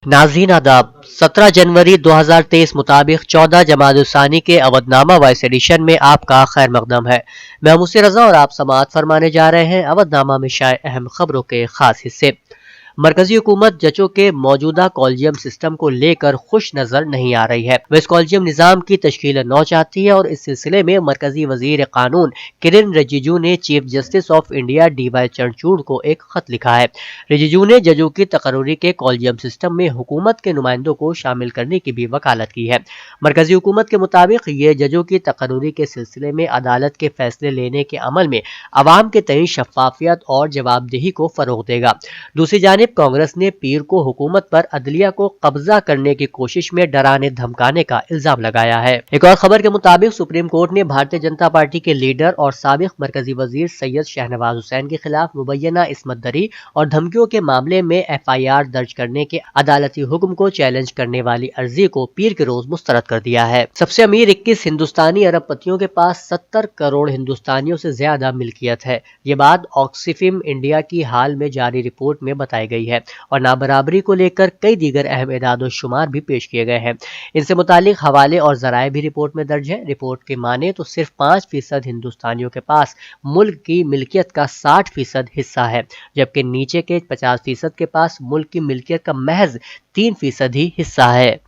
नाज़रीन आदाब। 17 जनवरी 2023 मुताबिक 14 जमाद उस्सानी के अवधनामा वॉइस एडिशन में आपका खैर मकदम है। मैं मुस्से रजा और आप समाअत फरमाने जा रहे हैं अवधनामा में शाये अहम खबरों के खास हिस्से। मरकजी हुकूमत जजों के मौजूदा कॉलेजियम सिस्टम को लेकर खुश नजर नहीं आ रही है। वह इस कॉलेजियम निज़ाम की तश्कील नौ चाहती है और इस सिलसिले में मरकजी वजीर कानून किरेन रिजिजू ने chief justice of India DY Chandrachud को एक खत लिखा है। रिजिजू ने जजों की तकर्री के कॉलेजियम सिस्टम में हुकूमत के नुमाइंदों को शामिल करने की भी वकालत की है। मरकजी हुकूमत के मुताबिक ये जजों की तकर्री के सिलसिले में अदालत के फैसले लेने के अमल में अवाम के तय शफाफियत और जवाबदेही को फरोग देगा। दूसरी जानिब कांग्रेस ने पीर को हुकूमत पर अदलिया को कब्जा करने की कोशिश में डराने धमकाने का इल्जाम लगाया है। एक और खबर के मुताबिक सुप्रीम कोर्ट ने भारतीय जनता पार्टी के लीडर और साबिक मरकजी वजीर सैयद शाहनवाज हुसैन के खिलाफ मुबैना इस्मत दरी और धमकियों के मामले में FIR दर्ज करने के अदालती हुक्म को चैलेंज करने वाली अर्जी को पीर के रोज मुस्तरद कर दिया है। सबसे अमीर 21 हिंदुस्तानी अरबपतियों के पास 70 करोड़ हिंदुस्तानियों से ज्यादा मिल्कियत है। ये बात ऑक्सीफिम इंडिया की हाल में जारी रिपोर्ट में बताई गई है और नाबराबरी को लेकर कई दीगर अहम एदाद शुमार भी पेश किए गए हैं। इनसे मुतालिक हवाले और जराए भी रिपोर्ट में दर्ज है। रिपोर्ट के माने तो सिर्फ 5% हिंदुस्तानियों के पास मुल्क की मिल्कियत का 60% हिस्सा है, जबकि नीचे के 50% के पास मुल्क की मिल्कियत का महज 3% ही हिस्सा है।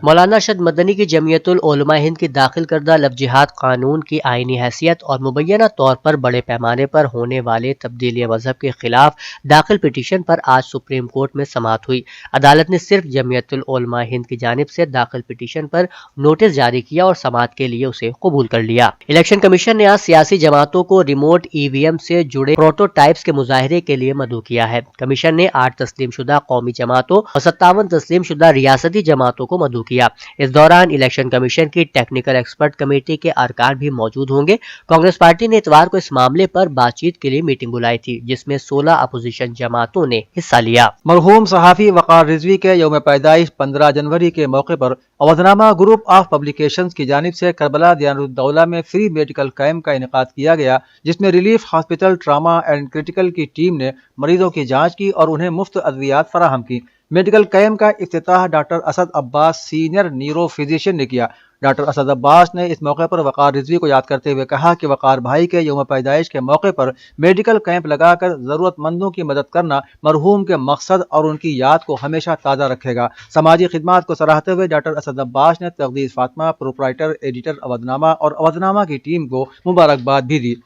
मौलाना अरशद मदनी की जमीयतुल उलमा हिंद की दाखिल करदा लव जिहाद कानून की आईनी हैसियत और मुबैना तौर पर बड़े पैमाने पर होने वाले तब्दीली मजहब के खिलाफ दाखिल पिटीशन पर आज सुप्रीम कोर्ट में समाअत हुई। अदालत ने सिर्फ जमीयतुल उलमा हिंद की जानिब से दाखिल पिटीशन पर नोटिस जारी किया और समाअत के लिए उसे कबूल कर लिया। इलेक्शन कमीशन ने आज सियासी जमातों को रिमोट EVM से जुड़े प्रोटोटाइप्स के मुजाहरे के लिए मदऊ किया है। कमीशन ने 8 तस्लीम शुदा कौमी जमातों और 57 तस्लीम शुदा रियासती जमातों को मदऊ किया। इस दौरान इलेक्शन कमीशन की टेक्निकल एक्सपर्ट कमेटी के अरकान भी मौजूद होंगे। कांग्रेस पार्टी ने इतवार को इस मामले पर बातचीत के लिए मीटिंग बुलाई थी, जिसमें 16 अपोजिशन जमातों ने हिस्सा लिया। मरहूम सहाफ़ी वक़ार रिजवी के यौम पैदाइश 15 जनवरी के मौके पर अवधनामा ग्रुप ऑफ पब्लिकेशंस की जानिब से करबला दियानुद्दौला में फ्री मेडिकल कैंप का इनेकाद किया गया, जिसमें relief hospital trauma and critical की टीम ने मरीजों की जाँच की और उन्हें मुफ्त अद्वियात फराहम की। मेडिकल कैंप का इफ्तिताह doctor Asad Abbas senior neuro physician ने किया। डॉक्टर असद अब्बास ने इस मौके पर वक़ार रिजवी को याद करते हुए कहा कि वक़ार भाई के यौम पैदाइश के मौके पर मेडिकल कैंप लगाकर ज़रूरतमंदों की मदद करना मरहूम के मकसद और उनकी याद को हमेशा ताज़ा रखेगा। समाजी खिदमात को सराहते हुए डॉक्टर असद अब्बास ने तक़दीस फातिमा, प्रोप्राइटर एडिटर अवधनामा और अवधनामा की टीम को मुबारकबाद भी दी।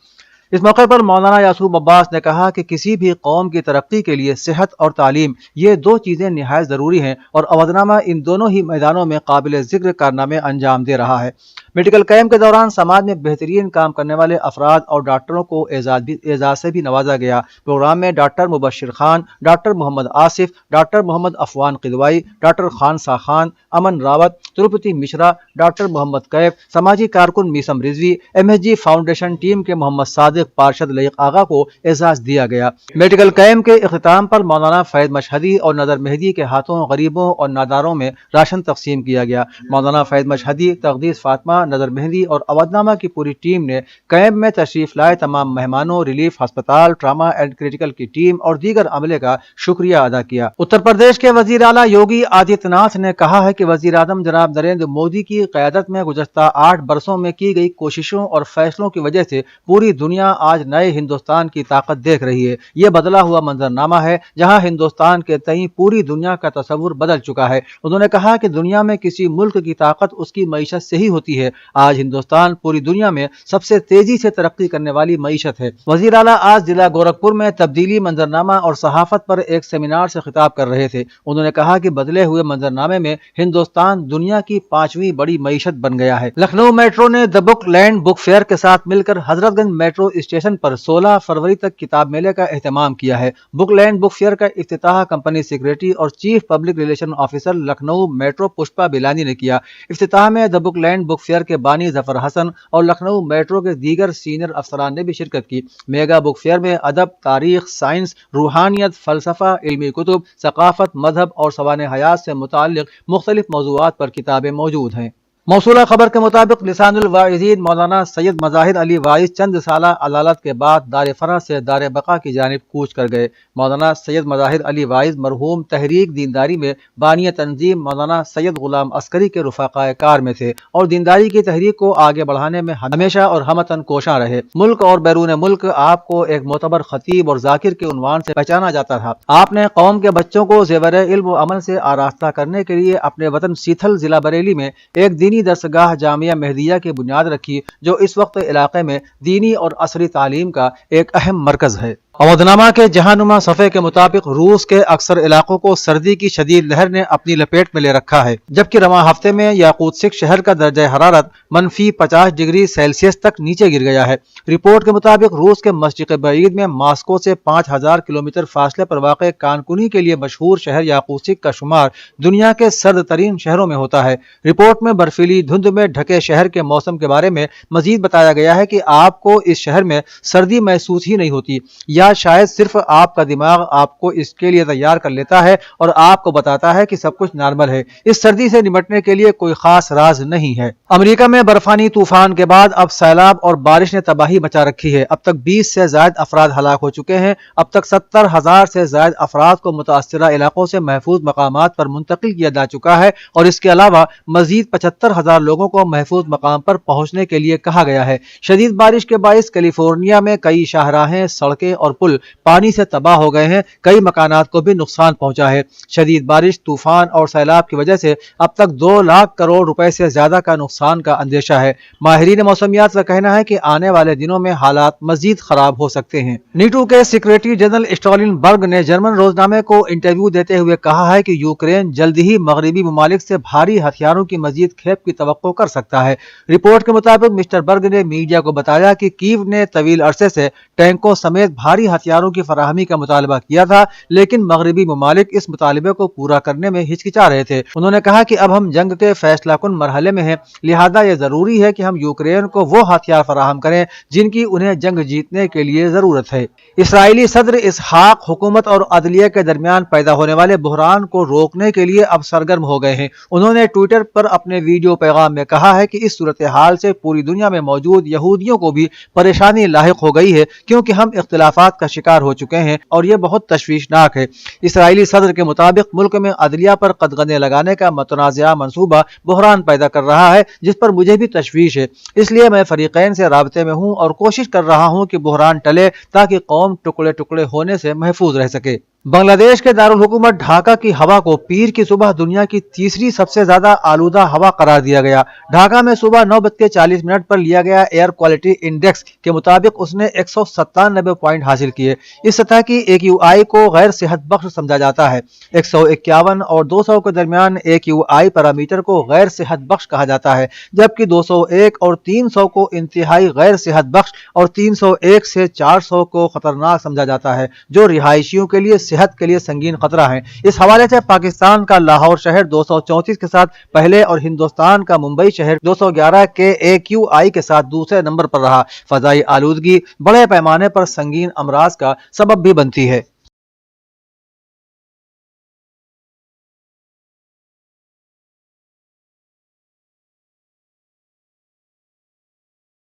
इस मौके पर मौलाना यासूब अब्बास ने कहा कि किसी भी कौम की तरक्की के लिए सेहत और तालीम, ये 2 चीज़ें निहायत ज़रूरी हैं और अवधनामा इन दोनों ही मैदानों में काबिल ज़िक्र कारनामे अंजाम दे रहा है। मेडिकल कैंप के दौरान समाज में बेहतरीन काम करने वाले अफराद और डॉक्टरों को एजाज से भी नवाजा गया। प्रोग्राम में doctor Mubashir Khan, doctor Mohammad Asif, doctor Mohammad Afwan Kidwai, doctor Khansa Khan, Aman Rawat, Tirupati Mishra, doctor Mohammad Kaif, समाजी कारकुन Meesam Rizvi, MSG foundation team के मोहम्मद सादिक, पार्षद लईक आगा को एजाज दिया गया। मेडिकल कैंप के इख्तिताम पर मौलाना फैज मशहदी और नदर मेहदी के हाथों गरीबों और नादारों में राशन तकसीम किया गया। मौलाना फैज मशहदी, तक़दीस फातिमा, नदर मेहदी और अवधनामा की पूरी टीम ने कैंप में तशरीफ लाए तमाम मेहमानों, रिलीफ अस्पताल, ट्रामा एंड क्रिटिकल की टीम और दीगर अमले का शुक्रिया अदा किया। उत्तर प्रदेश के वजीर आला योगी आदित्यनाथ ने कहा है कि वजीर आज़म जनाब नरेंद्र मोदी की क़यादत में गुज़श्ता 8 बरसों में की गई कोशिशों और फैसलों की वजह से पूरी दुनिया आज नए हिंदुस्तान की ताकत देख रही है। ये बदला हुआ मंजरनामा है जहां हिंदुस्तान के तई पूरी दुनिया का तस्वुर बदल चुका है। उन्होंने कहा कि दुनिया में किसी मुल्क की ताकत उसकी मईशत से ही होती है। आज हिंदुस्तान पूरी दुनिया में सबसे तेजी से तरक्की करने वाली मईशत है। वजीर आला आज जिला गोरखपुर में तब्दीली मंजरनामा और सहाफत पर एक सेमिनार से खिताब कर रहे थे। उन्होंने कहा कि बदले हुए मंजरनामे में हिंदुस्तान दुनिया की 5वीं बड़ी मईशत बन गया है। लखनऊ मेट्रो ने the book land book fair के साथ मिलकर हजरतगंज मेट्रो स्टेशन पर 16 फरवरी तक किताब मेले का एहतमाम किया है। बुक लैंड बुक फेयर का इफ्तिताह कंपनी सेक्रेटरी और chief public relation officer Lucknow metro Pushpa Bilani ने किया। इफ्तिताह में the book land book fair के बानी जफर हसन और लखनऊ मेट्रो के दीगर सीनियर अफसरान ने भी शिरकत की। मेगा बुक फेयर में अदब, तारीख, साइंस, रूहानियत, फलसफा, इल्मी कुतुब, सकाफत, मजहब और सवाने हयात से मुताल्लिक मुख्तलिफ मौज़ूआत पर किताबें मौजूद हैं। موصولہ خبر کے مطابق لسان الواعظین مولانا سید مظاہر علی وائز چند سالہ عدالت کے بعد دار فرع سے دار بقا کی جانب کوچ کر گئے۔ مولانا سید مظاہر علی وائز مرحوم تحریک دینداری میں بانی تنظیم مولانا سید غلام عسکری کے رفقائے کار میں تھے اور دینداری کی تحریک کو آگے بڑھانے میں ہمیشہ اور ہمتن کوشاں رہے۔ ملک اور بیرون ملک آپ کو ایک معتبر خطیب اور ذاکر کے عنوان سے پہچانا جاتا تھا۔ آپ نے قوم کے بچوں کو زیور علم و عمل سے آراستہ کرنے کے لیے اپنے وطن سیتھل ضلع بریلی میں ایک دینی درسگاہ جامعہ مہدیہ کی بنیاد رکھی، جو اس وقت علاقے میں دینی اور عصری تعلیم کا ایک اہم مرکز ہے۔ اودھنامہ کے جہانما صفحے کے مطابق روس کے اکثر علاقوں کو سردی کی شدید لہر نے اپنی لپیٹ میں لے رکھا ہے، جبکہ رواں ہفتے میں یاقوتسک شہر کا درجہ حرارت -50 ڈگری سیلسیس تک نیچے گر گیا ہے۔ رپورٹ کے مطابق روس کے مشرق بعید میں ماسکو سے 5000 کلومیٹر فاصلے پر واقع کانکونی کے لیے مشہور شہر یاقوتسک کا شمار دنیا کے سرد ترین شہروں میں ہوتا ہے۔ رپورٹ میں برفیلی دھند میں ڈھکے شہر کے موسم کے بارے میں مزید بتایا گیا ہے کہ آپ کو اس شہر میں سردی محسوس ہی نہیں ہوتی، یا شاید صرف آپ کا دماغ آپ کو اس کے لیے تیار کر لیتا ہے اور آپ کو بتاتا ہے کہ سب کچھ نارمل ہے۔ اس سردی سے نمٹنے کے لیے کوئی خاص راز نہیں ہے۔ امریکہ میں برفانی طوفان کے بعد اب سیلاب اور بارش نے تباہی مچا رکھی ہے۔ اب تک 20 سے زائد افراد ہلاک ہو چکے ہیں۔ اب تک 70,000 سے زائد افراد کو متاثرہ علاقوں سے محفوظ مقامات پر منتقل کیا جا چکا ہے اور اس کے علاوہ مزید 75,000 لوگوں کو محفوظ مقام پر پہنچنے کے لیے کہا گیا ہے۔ شدید بارش کے باعث کیلیفورنیا میں کئی شاہراہیں، سڑکیں اور پل پانی سے تباہ ہو گئے ہیں۔ کئی مکانات کو بھی نقصان پہنچا ہے۔ شدید بارش، طوفان اور سیلاب کی وجہ سے اب تک 2 لاکھ کروڑ روپے سے زیادہ کا نقصان کا اندیشہ ہے۔ ماہرین موسمیات کا کہنا ہے کہ آنے والے دنوں میں حالات مزید خراب ہو سکتے ہیں۔ نیٹو کے سیکریٹری جنرل اسٹالن برگ نے جرمن روزنامے کو انٹرویو دیتے ہوئے کہا ہے کہ یوکرین جلد ہی مغربی ممالک سے بھاری ہتھیاروں کی مزید کھیپ کی توقع کر سکتا ہے۔ رپورٹ کے مطابق مسٹر برگ نے میڈیا کو بتایا کہ کیو نے طویل عرصے سے ٹینکوں سمیت بھاری ہتھیاروں کی فراہمی کا مطالبہ کیا تھا، لیکن مغربی ممالک اس مطالبے کو پورا کرنے میں ہچکچا رہے تھے۔ انہوں نے کہا کہ اب ہم جنگ کے فیصلہ کن مرحلے میں ہیں، لہذا یہ ضروری ہے کہ ہم یوکرین کو وہ ہتھیار فراہم کریں جن کی انہیں جنگ جیتنے کے لیے ضرورت ہے۔ اسرائیلی صدر اسحاق حکومت اور عدلیہ کے درمیان پیدا ہونے والے بحران کو روکنے کے لیے اب سرگرم ہو گئے ہیں۔ انہوں نے ٹویٹر پر اپنے ویڈیو پیغام میں کہا ہے کہ اس صورتحال سے پوری دنیا میں موجود یہودیوں کو بھی پریشانی لاحق ہو گئی ہے، کیونکہ ہم اختلافات کا شکار ہو چکے ہیں اور یہ بہت تشویشناک ہے۔ اسرائیلی صدر کے مطابق ملک میں عدلیہ پر قدغنیں لگانے کا متنازعہ منصوبہ بحران پیدا کر رہا ہے، جس پر مجھے بھی تشویش ہے۔ اس لیے میں فریقین سے رابطے میں ہوں اور کوشش کر رہا ہوں کہ بحران ٹلے تاکہ قوم ٹکڑے ٹکڑے ہونے سے محفوظ رہ سکے۔ بنگلہ دیش کے دارالحکومت ڈھاکہ کی ہوا کو پیر کی صبح دنیا کی تیسری سب سے زیادہ آلودہ ہوا قرار دیا گیا۔ ڈھاکہ میں صبح 9:40 پر لیا گیا ایئر کوالٹی انڈیکس کے مطابق اس نے 197 پوائنٹ حاصل کیے۔ اس سطح کی AQI کو غیر صحت بخش سمجھا جاتا ہے۔ 151 اور 200 کے درمیان AQI پیرامیٹر کو غیر صحت بخش کہا جاتا ہے، جبکہ 201 اور 300 کو انتہائی غیر صحت بخش اور 301 سے 400 کو خطرناک سمجھا جاتا ہے، جو رہائشیوں کے لیے صحت کے لیے سنگین خطرہ ہیں۔ اس حوالے سے پاکستان کا لاہور شہر 234 کے ساتھ پہلے اور ہندوستان کا ممبئی شہر 211 کے AQI کے ساتھ دوسرے نمبر پر رہا۔ فضائی آلودگی بڑے پیمانے پر سنگین امراض کا سبب بھی بنتی ہے۔